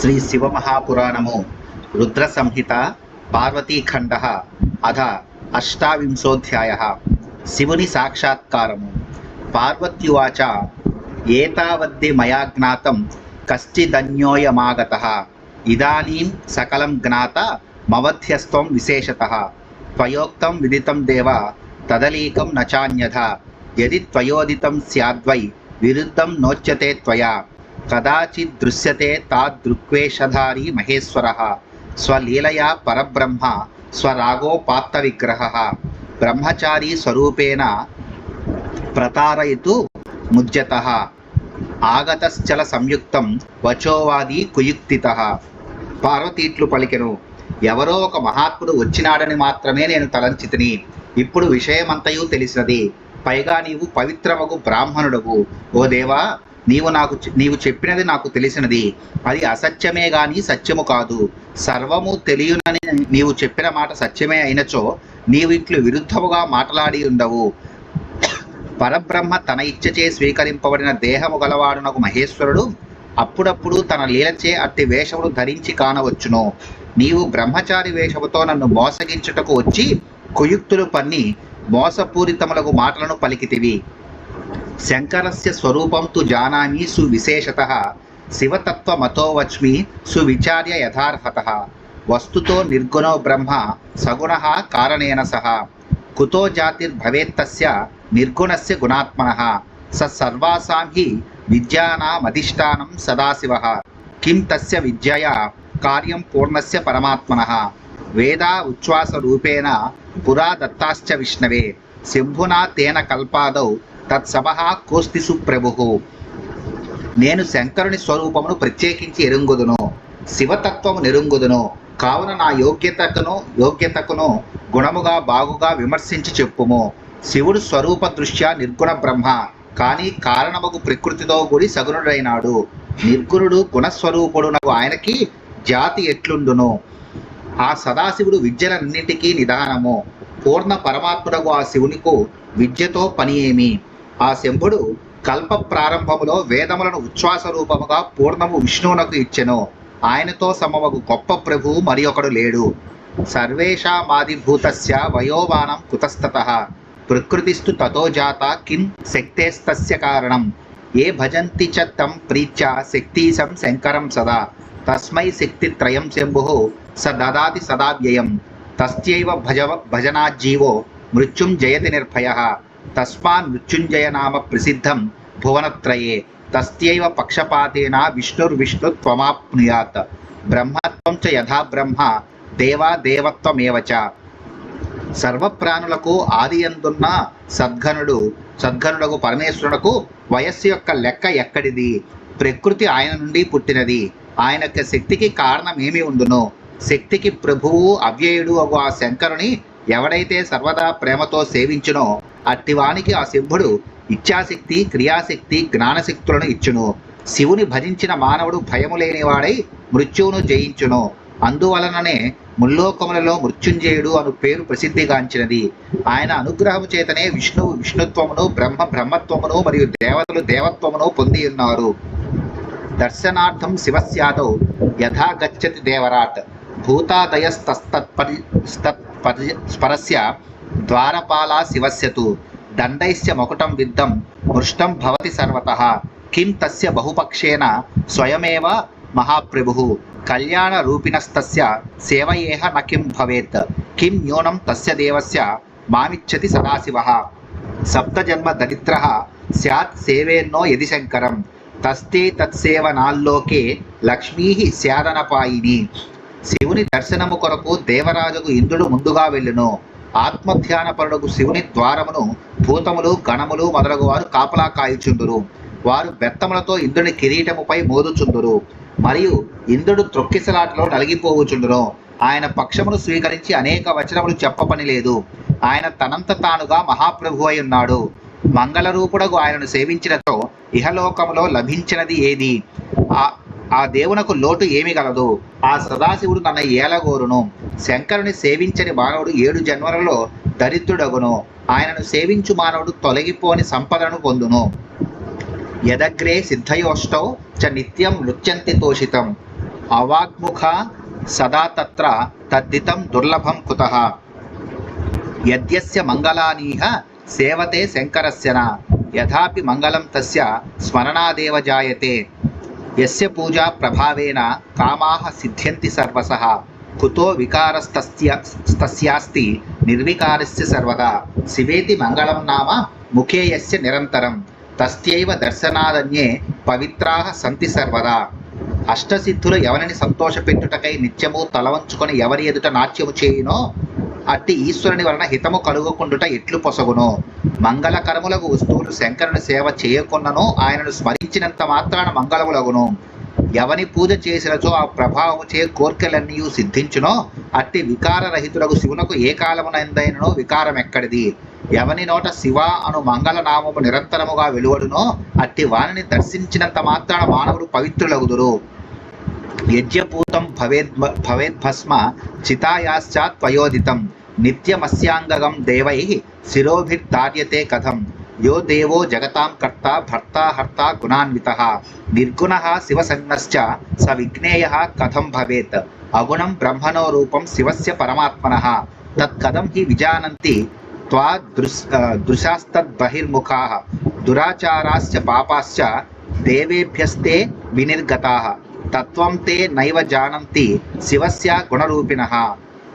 శ్రీ శివమహాపురాణము రుద్ర సంహిత పార్వతీఖండ అధ అష్టావింశోధ్యాయ. శివుని సాక్షాత్కారము. పార్వత్యువాచ ఏతావద్ది మయా జ్ఞాతం కశ్చిదన్యోయమాగతః ఇదానీం సకలం జ్ఞాత మవధ్యస్త్వం విశేషతః త్వయోక్తం విదితం దేవ తదలీకం నచాన్యథా యది త్వయోదితం స్యాద్వై విరుద్ధం నోచ్యతే త్వయా కదాచిద్ దృశ్యతే తాదృక్వేషధారీ మహేశ్వరః స్వలీలయా పరబ్రహ్మ స్వరాగోపాత్త విగ్రహః బ్రహ్మచారీ స్వరూపేణ ప్రతారయితు ముజ్యతః ఆగతశ్చల సంయుక్తం వచోవాది కుయుక్తితః. పార్వతీట్లు పలికెను, ఎవరో ఒక మహాత్ముడు వచ్చినాడని మాత్రమే నేను తలంచితిని. ఇప్పుడు విషయమంతయు తెలిసినది. పైగా నీవు పవిత్రమగు బ్రాహ్మణుడవు. ఓ దేవా, నీవు చెప్పినది నాకు తెలిసినది. అది అసత్యమే గాని సత్యము కాదు. సర్వము తెలియనని నీవు చెప్పిన మాట సత్యమే అయినచో నీవిట్లు విరుద్ధముగా మాట్లాడి ఉండవు. పరబ్రహ్మ తన ఇచ్చచే స్వీకరింపబడిన దేహము గలవాడునకు మహేశ్వరుడు అప్పుడప్పుడు తన లీలచే అట్టి వేషములు ధరించి కానవచ్చును. నీవు బ్రహ్మచారి వేషముతో నన్ను మోసగించుటకు వచ్చి కుయుక్తులు పన్ని మోసపూరితములకు మాటలను పలికితివి. శంకరస్య స్వరూపం తు జానామి సువిశేషతః శివతత్వమతో వచ్మి సువిచార్య యథార్హతః వస్తుతో నిర్గుణో బ్రహ్మ సగుణః కారణేన సహ కుతో జాతిర్భవేత్తస్య నిర్గుణస్య గుణాత్మనః స సర్వాసాం హి విద్యానామధిష్టానం సదాశివః కిం తస్య విద్యయా కార్యం పూర్ణస్య పరమాత్మనః వేదా ఉచ్ఛ్వాస రూపేణ పురా దత్తాశ్చ విష్ణవే శంభునా తేన కల్పాదౌ తత్సభః కోస్తి సుప్రభుః. నేను శంకరుని స్వరూపమును ప్రత్యేకించి ఎరుంగుదును, శివతత్వము నెరుంగుదును. కావున నా యోగ్యతకును గుణముగా బాగుగా విమర్శించి చెప్పుము. శివుడు స్వరూప దృష్ట్యా నిర్గుణ బ్రహ్మ, కానీ కారణముకు ప్రకృతితో కూడి సగుణుడైనాడు. నిర్గుణుడు గుణస్వరూపుడు నగు ఆయనకి జాతి ఎట్లుండును? ఆ సదాశివుడు విద్యలన్నింటికీ నిదానము. పూర్ణ పరమాత్ముడగు ఆ శివునికు విద్యతో పని ఏమి? ఆ శంభుడు కల్ప ప్రారంభములో వేదములను ఉచ్ఛ్వాస రూపముగా పూర్ణము విష్ణువునకు ఇచ్చెను. ఆయనతో సమవగు గొప్ప ప్రభువు మరి ఒకడు లేడు. సర్వేషామాదిభూతస్య వయోవానం కుతస్తతః ప్రకృతిస్తు తతో జాత కిం శక్తేస్తస్య కారణం ఏ భజంతి చ తం ప్రీత్యా శక్తీశం శంకరం సదా తస్మై శక్తిత్రయం శంభుః స దదాతి సదా వ్యయం తస్యైవ భజనాజ్జీవో మృత్యుంజయతి నిర్భయః తస్మాన్ మృత్యుంజయ నామ ప్రసిద్ధం భువనత్రయే తస్యైవ పక్షపాతేన విష్ణుర్విష్ణుత్వమాప్నుయాత్ బ్రహ్మత్వం చ యథా బ్రహ్మ దేవా దేవత్వమేవ చ. సర్వప్రాణులకు ఆదియందున్న సద్ఘనుడకు పరమేశ్వరునకు వయస్సు యొక్క లెక్క ఎక్కడిది? ప్రకృతి ఆయన నుండి పుట్టినది. ఆయన యొక్క శక్తికి కారణం ఏమి ఉండును? శక్తికి ప్రభువు అవ్యయుడు అగు ఆ శంకరుని ఎవడైతే సర్వదా ప్రేమతో సేవించునో అట్టివానికి ఆ శంభుడు ఇచ్ఛాశక్తి, క్రియాశక్తి, జ్ఞానశక్తులను ఇచ్చును. శివుని భజించిన మానవుడు భయము లేనివాడై మృత్యువును జయించును. అందువలననే ముల్లోకములలో మృత్యుంజయుడు అను పేరు ప్రసిద్ధిగాంచినది. ఆయన అనుగ్రహము చేతనే విష్ణువు విష్ణుత్వమును, బ్రహ్మ బ్రహ్మత్వమును మరియు దేవతలు దేవత్వమును పొంది ఉన్నారు. దర్శనార్థం శివస్యాదౌ యథా గచ్చతి దేవరాట్ భూతాదయస్తత్పరస్య ద్వారపాలా శివస్యతు దండైశ్చ మకుటం విద్ధం మృష్టం భవతి సర్వతః కిం తస్య బహుపక్షేన స్వయమేవ మహాప్రభుః కళ్యాణ రూపిణస్తస్య సేవయేహ న కిం భవేత్ కిం న్యూనం తస్య దేవస్య మామిచ్చతి సదాశివః సప్తజన్మ దరిద్రః స్యాత్ సేవేన్నో యది శంకరం తస్తే తత్సేవనాల్లోకే లక్ష్మీ స్యాదనపాయిని. శివుని దర్శనము కొరకు దేవరాజుకు ఇంద్రుడు ముందుగా వెళ్ళును. ఆత్మధ్యానపరుడుకు శివుని ద్వారమును భూతములు, గణములు మొదలగు వారు కాపలా కాయుచుందురు. వారు బెత్తములతో ఇంద్రుని కిరీటముపై మోదుచుందురు. మరియు ఇంద్రుడు త్రొక్కిసలాటలో నలిగిపోవుచుండును. ఆయన పక్షమును స్వీకరించి అనేక వచనములు చెప్పపని లేదు. ఆయన తనంత తానుగా మహాప్రభు అయి ఉన్నాడు. మంగళరూపుడగు ఆయనను సేవించినతో ఇహలోకములో లభించినది ఏది? ఆ దేవునకు లోటు ఏమి గలదు? ఆ సదాశివుడు తన ఏలగోరును. శంకరుని సేవించని మానవుడు 7 జన్మలలో దరిద్రుడగును. ఆయనను సేవించు మానవుడు తొలగిపోని సంపదను పొందును. యదగ్రే సిద్ధయోష్టౌ చ నిత్యం నృత్యంతి తోషితం అవాగ్ముఖ సదా తత్ర తద్దితం దుర్లభం కుతః యద్యస్య మంగళానీహ సేవతే శంకరస్య న యథాపి మంగళం తస్య స్మరణాదేవ జాయతే యస్య పూజా ప్రభావేన కామాః సిద్ధ్యంతి సర్వసః కుతో వికారస్తస్యాస్తి నిర్వికారస్య సర్వదా శివేతి మంగళం నామ ముఖే యస్య నిరంతరం తస్యైవ దర్శనాదన్యే పవిత్రాః సంతి సర్వదా. అష్టసిద్ధులు ఎవరిని సంతోషపెట్టుటకై నిత్యము తలవంచుకొని ఎవరి ఎదుట నాట్యము చేయునో అట్టి ఈశ్వరుని వలన హితము కలుగుకుండుట ఎట్లు పొసగునో. మంగళకరములకు వస్తువులు శంకరుని సేవ చేయకున్ననో ఆయనను స్మరించినంత మాత్రాన మంగళములగును. ఎవని పూజ చేసినచో ఆ ప్రభావము చే కోర్కెలన్నీ సిద్ధించునో అట్టి వికారరహితులకు శివునకు ఏ కాలమునందైననో వికారం ఎక్కడిది. ఎవని నోట శివ అను మంగళనామము నిరంతరముగా వెలువడునో అట్టి వానిని దర్శించినంత మాత్రాన మానవులు పవిత్రులగుదురు. యజ్ఞపూతం భవేద్భస్మ చితాయాశ్చ త్వయోదితం నిత్యమస్యాంగగం దేవైః శిరోభిర్ధార్యతే కథం యో దేవో జగతాం కర్త భర్త హర్త గుణాన్వితః నిర్గుణః శివసన్నశ్చ స విఘ్నేయః కథం భవేత్ అగుణం బ్రహ్మణో రూపం శివస్య పరమాత్మనః తత్కథం హి విజానంతి త్వా దృశాస్తద్బహిర్ముఖాః దురాచారాశ్చ పాపాశ్చ దేవేభ్యస్తే వినిర్గతాః తత్వం తే నైవ జానంతి శివస్య గుణరూపిణః.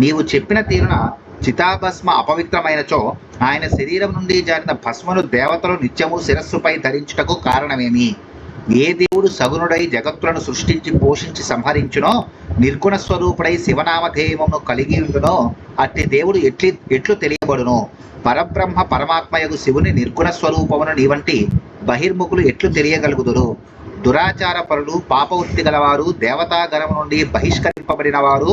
నీవు చెప్పిన తీరున చితాభస్మ అపవిత్రమైనచో ఆయన శరీరం నుండి జారిన భస్మను దేవతలు నిత్యము శిరస్సుపై ధరించుటకు కారణమేమి? ఏ దేవుడు సగుణుడై జగత్తులను సృష్టించి పోషించి సంహరించునో నిర్గుణ స్వరూపుడై శివనామధేయమును కలిగి ఉండునో అట్టి దేవుడు ఎట్లు తెలియబడును? పరబ్రహ్మ పరమాత్మయగు శివుని నిర్గుణ స్వరూపమును నీ వంటి బహిర్ముఖులు ఎట్లు తెలియగలుగుదురు? దురాచార పరులు పాపవృత్తి గలవారు దేవతాగణము నుండి బహిష్కరింపబడిన వారు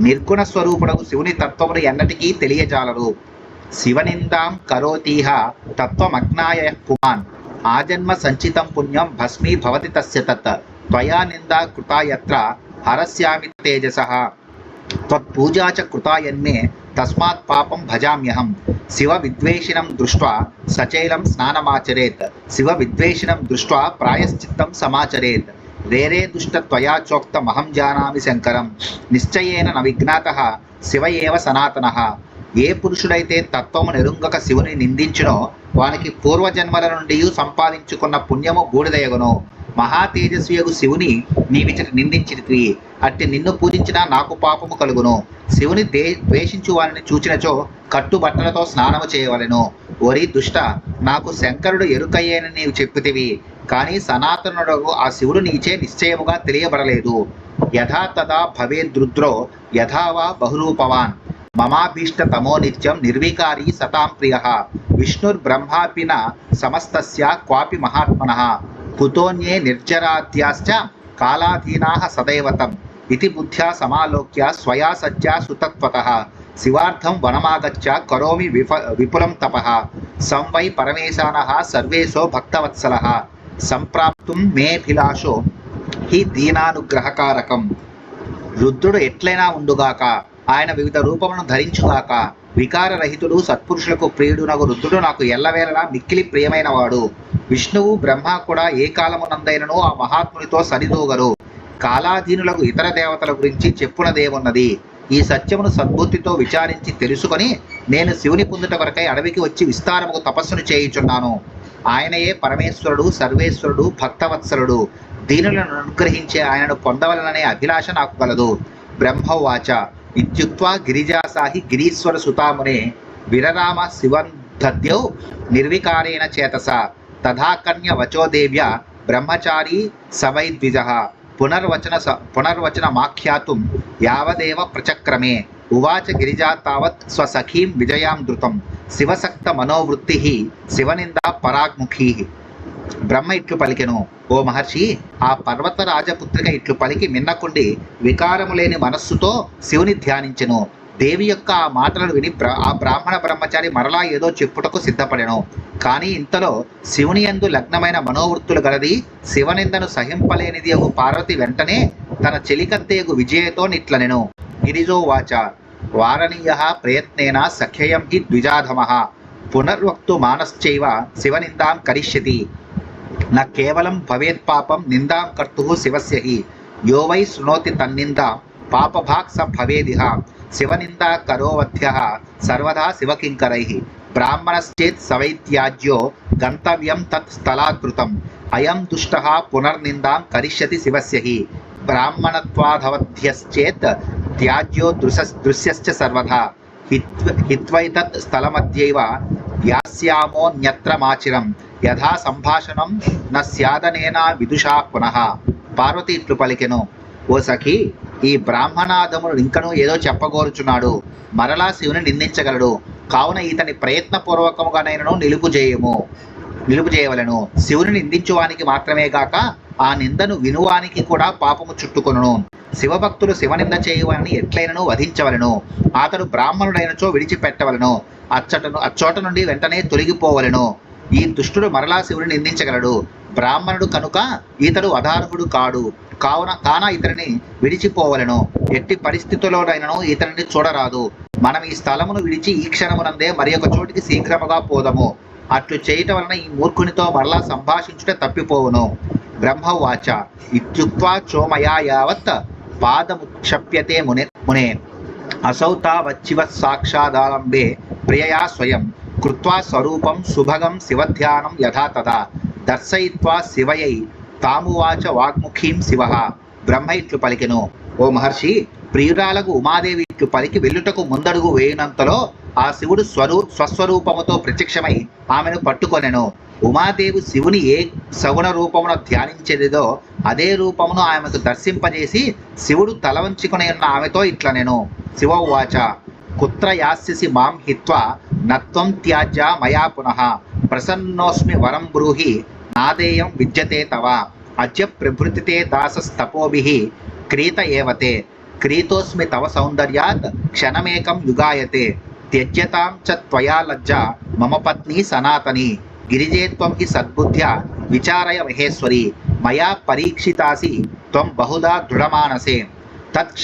నిర్గుణ స్వరూపుడకు శివుని తత్వమును ఎన్నటికీ తెలియజాలరు. శివనిందాం కరోతీహ తత్వమజ్ఞాయ పుమాన్ ఆజన్మ సంచితం పుణ్యం భస్మీ భవతి తస్య తత్ త్వయా నిందా కృతా యత్ర హరస్యామి తేజసః త్వత్పూజా చ కృతా యన్మే తస్మాత్ పాపం భజామ్యహం. శివ విద్వేషిణం దృష్ట్వా సచైలం స్నానమాచరేత్ శివ విద్వేషిణం దృష్ట్వా ప్రాయశ్చిత్తం సమాచరేత్ రేరే దుష్ట త్వయా చోక్తమహం జానామి శంకరం నిశ్చయేన న విజ్ఞాతః శివ ఏవ సనాతనః. ఏ పురుషుడైతే తత్వము నెరుంగక శివుని నిందించునో వానికి పూర్వజన్మల నుండి సంపాదించుకున్న పుణ్యము బూడిదయగును. మహా తేజస్వియగు శివుని నీవిచటి నిందించితివి, అట్టి నిన్ను పూజించినా నాకు పాపము కలుగును. శివుని ద్వేషించు వారిని చూచినచో కట్టుబట్టలతో స్నానము చేయవలెను. ఓరి దుష్ట, నాకు శంకరుడు ఎరుకయ్యేనని నీవు చెప్పితివి, కానీ సనాతనుడు ఆ శివుడు నీచే నిశ్చయముగా తెలియబడలేదు. యథా తదా భవేద్రుద్రో యథావా బహురూపవాన్ మమాభీష్టతమో నిత్యం నిర్వికారీ సతాం ప్రియః విష్ణుర్బ్రహ్మాపి న సమస్తస్య క్వాపి మహాత్మనః కుతోన్యే నిర్జరాద్యాశ్చ కాలాధీనాః సదైవతం ఇతి బుద్ధ్యా సమాలోక్య స్వయా సత్యా సుతత్వతః శివార్థం వనమాగచ్చ కరోమి విపులం తపః సంవై పరమేశానః సర్వేశో భక్తవత్సలః సంప్రాప్తుం మేభిలాషో హి దీనానుగ్రహకారకం. రుద్రుడు ఎట్లైనా ఉండుగాక, ఆయన వివిధ రూపములను ధరించుగాక. వికారరహితుడు సత్పురుషులకు ప్రియుడునగు రుద్రుడు నాకు ఎల్లవేళలా మిక్కిలి ప్రియమైన వాడు. విష్ణువు బ్రహ్మ కూడా ఏ కాలమునందైనను ఆ మహాత్మునితో సరిదూగరు. కాలాధీనులకు ఇతర దేవతల గురించి చెప్పునదేమున్నది? ఈ సత్యమును సద్బుద్ధితో విచారించి తెలుసుకొని నేను శివుని పొందుట కొరకై అడవికి వచ్చి విస్తారముకు తపస్సును చేయుచున్నాను. ఆయనయే పరమేశ్వరుడు, సర్వేశ్వరుడు, భక్తవత్సలుడు. దీనులను అనుగ్రహించే ఆయనను పొందవలననే అభిలాష నాకు కలదు. బ్రహ్మవాచ ఇత్యుక్త్వా గిరిజాసాహి గిరీశ్వర సుతామునే విరరామ శివంధద్యౌ నిర్వికారేణ చేతస తథాకన్య వచోదేవ్య బ్రహ్మచారీ సవై ద్విజః పునర్వచనమాఖ్యాతుం యావదేవ ప్రచక్రమే ఉవాచ గిరిజా తావత్ స్వసఖీం విజయాం ధృతం శివసక్త మనోవృత్తి శివనిందా పరాగ్ముఖీ. బ్రహ్మ ఇట్లు పలికెను, ఓ మహర్షి, ఆ పర్వత రాజపుత్రిక ఇట్లు పలికి మిన్నకుండి వికారము లేని మనస్సుతో శివుని ధ్యానించెను. దేవి యొక్క ఆ మాటలను విని ఆ బ్రాహ్మణ బ్రహ్మచారి మరలా ఏదో చెప్పుటకు సిద్ధపడెను. కానీ ఇంతలో శివుని యందు లగ్నమైన మనోవృత్తులు గలది, శివనిందను సహింపలేనిది ఒక పార్వతి వెంటనే తన చెలికత్తేగు విజయతో నిట్లనెను. గిరిజో వాచ వారణీయ ప్రయత్నేన సఖ్యయం హి ద్విజాధమః పునర్వక్తు మానశ్చైవ శివనిందాం కరిష్యతి న కేవలం భవేత్ పాపం నిందాం కర్తుః శివస్య హి యో వై శృణోతి తన్నింద పాపభాక్ స భవేదిహ శివనింద కరోవధ్య సర్వదా శివకింకరై బ్రాహ్మణశ్చేత్ సవైత్యాజ్యో గంతవ్యం తత్ స్థలాకృతం అయం దుష్ట పునర్నిందాం కరిష్యతి శివస్య హి బ్రాహ్మణత్వాధవధ్యశ్చేత్ త్యాజ్యో దృశ్యశ్చ సర్వదా హిత్వైతత్ స్థలమధ్యైవ యాస్యామోన్యత్ర మాచిరం యథా సంభాషణం న స్యాదనేన విదుషా పునః. పార్వతి ఇట్లు పలికెను, ఓ సఖి, ఈ బ్రాహ్మణాదముడు ఇంకనూ ఏదో చెప్పగోరుచున్నాడు. మరలా శివుని నిందించగలడు. కావున ఇతని ప్రయత్నపూర్వకముగానైనను నిలుపు చేయవలను. శివుని నిందించువానికి మాత్రమే గాక ఆ నిందను వినువానికి కూడా పాపము చుట్టుకొనును. శివభక్తులు శివనింద చేయువని ఎట్లైనను వధించవలను. అతడు బ్రాహ్మణుడైనచో విడిచిపెట్టవలను. అచ్చోట నుండి వెంటనే తొలగిపోవలను. ఈ దుష్టుడు మరలా శివుని నిందించగలడు. బ్రాహ్మణుడు కనుక ఇతడు అధార్హుడు కాడు. కాన ఇతనిని విడిచిపోవలను. ఎట్టి పరిస్థితుల్లోనైనను ఇతనిని చూడరాదు. మనం ఈ స్థలమును విడిచి ఈ క్షణమునందే మరి ఒక చోటికి శీఘ్రముగా పోదము. అట్లు చేయటం వలన ఈ మూర్ఖునితో మరలా సంభాషించుట తప్పిపోవును. బ్రహ్మవాచ ఇత్యుక్త్వా చోమయా యావత్ పాదముక్షప్యతే మునే అసౌ తావచ్చివ సాక్షాదాలంబే ప్రియయా స్వయం కృత్వా స్వరూపం సుభగం శివధ్యానం యథా తథా దర్శయిత్వా శివయై తామువాచ వాగ్ముఖీం శివ. బ్రహ్మ ఇట్లు పలికెను, ఓ మహర్షి, ప్రియురాలకు ఉమాదేవి ఇట్లు పలికి వెళ్ళుటకు ముందడుగు వేయినంతలో ఆ శివుడు స్వస్వరూపముతో ప్రత్యక్షమై ఆమెను పట్టుకొనెను. ఉమాదేవి శివుని ఏ సగుణ రూపమును ధ్యానించేదిదో అదే రూపమును ఆమెకు దర్శింపజేసి శివుడు తల వంచుకొని ఉన్న ఆమెతో ఇట్లనెను. శివ ఉవాచ కుత్ర యాస్యసి మాం హిత్వా నత్వం త్యాజ్య మయా పునః ప్రసన్నోస్మి వరం బ్రూహి నాదేయం విద్యతే తవ అద్య ప్రభృతితే దాసస్తపోభిః క్రీత ఏవతే క్రీతోస్మి తవ సౌందర్యాత్ క్షణమేకం యుగాయతే త్యజ్యతాం చ త్వయా లజ్జా మమ పత్ని సనాతని గిరిజే త్వం హి సద్బుద్ధ్యా విచారయ మహేశ్వరి మయా పరీక్షితాసి త్వం బహుదా దృఢమానసే తత్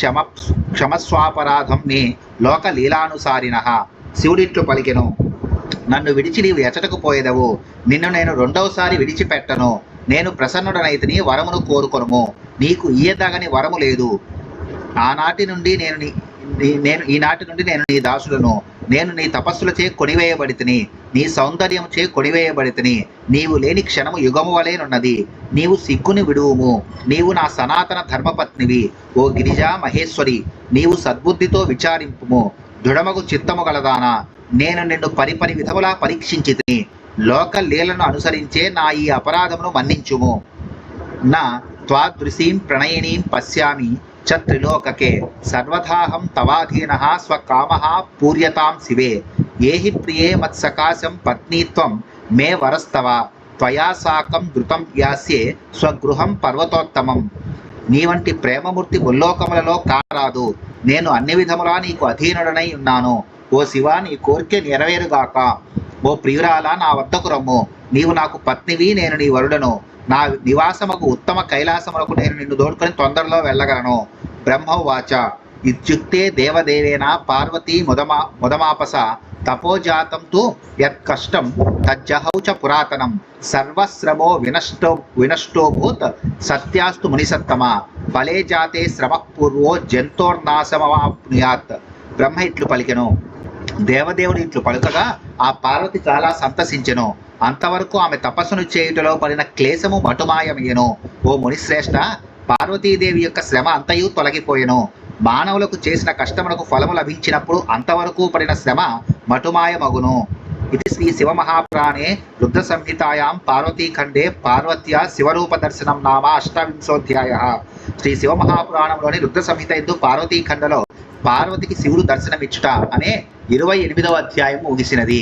క్షమస్వాపరాధం మే లోకలీలానుసారిణః. శివుడిట్లు పలికెను, నన్ను విడిచి నీవు ఎచటకు పోయేదవు. నిన్ను నేను రెండవసారి విడిచిపెట్టను. నేను ప్రసన్నుడనైతిని, వరమును కోరుకొనుము. నీకు ఇయ్యదగని వరము లేదు. ఈనాటి నుండి నేను నీ దాసులను. నేను నీ తపస్సులచే కొనివేయబడితిని, నీ సౌందర్యముచే కొనివేయబడితిని. నీవు లేని క్షణము యుగము వలెనున్నది. నీవు సిగ్గుని విడువుము. నీవు నా సనాతన ధర్మపత్నివి. ఓ గిరిజా మహేశ్వరి, నీవు సద్బుద్ధితో విచారింపుము. దృఢమగు చిత్తము గలదానా, నేను నిన్ను పరిపరి విధములా పరీక్షించితిని. లోక లీలను అనుసరించే నా ఈ అపరాధమును మన్నించుము. నా త్వాదృశీం ప్రణయినీం పశ్యామి చ త్రిలోకకే సర్వథాహం తవాధీనః స్వకామః పూర్యతాం శివే ఏహి ప్రియే మత్సకాశం పత్నీత్వం మే వరస్తవ త్వయా సాకం ధృతం యాస్యే స్వగృహం పర్వతోత్తమం. నీ వంటి ప్రేమమూర్తి ముల్లోకములలో కారాదు. నేను అన్ని విధములా నీకు అధీనుడనై ఉన్నాను. ఓ శివ, నీ కోరిక నెరవేరుగాక. ఓ ప్రియురాలా, నా వద్దకు రమ్ము. నీవు నాకు పత్నివి, నేను నీ వరుడను. నా నివాసముకు ఉత్తమ కైలాసములకు నేను నిన్ను దోడుకొని తొందరలో వెళ్ళగలను. బ్రహ్మవాచ ఇత్యుక్తే దేవదేవేన పార్వతీ ముదమాపస తపోజాతం తు యత్కష్టం తజ్జహౌ చ పురాతనం సర్వశ్రమో వినష్టోభూత్ సత్యాస్తు మునిసత్తమ ఫలే జాతే శ్రమ పూర్వో జంతోర్నాశమవాప్నుయాత్. బ్రహ్మ ఇట్లు పలికెను, దేవదేవుడు ఇట్లు పలుకగా ఆ పార్వతి చాలా సంతసించెను. అంతవరకు ఆమె తపస్సును చేయుటలో పడిన క్లేశము మటుమాయమయ్యెను. ఓ మునిశ్రేష్ఠ, పార్వతీదేవి యొక్క శ్రమ అంతయు తొలగిపోయెను. మానవులకు చేసిన కష్టములకు ఫలము లభించినప్పుడు అంతవరకు పడిన శ్రమ మటుమాయమగును. ఇది శ్రీ శివమహాపురాణే రుద్ర సంహితాయాం పార్వతీఖండే పార్వత్యా శివరూప దర్శనం నామ 8వ శ్రీ శివమహాపురాణంలోని రుద్ర సంహిత యందు పార్వతీఖండలో పార్వతికి శివుడు దర్శనమిచ్చుట అనే 28వ అధ్యాయం ముగిసినది.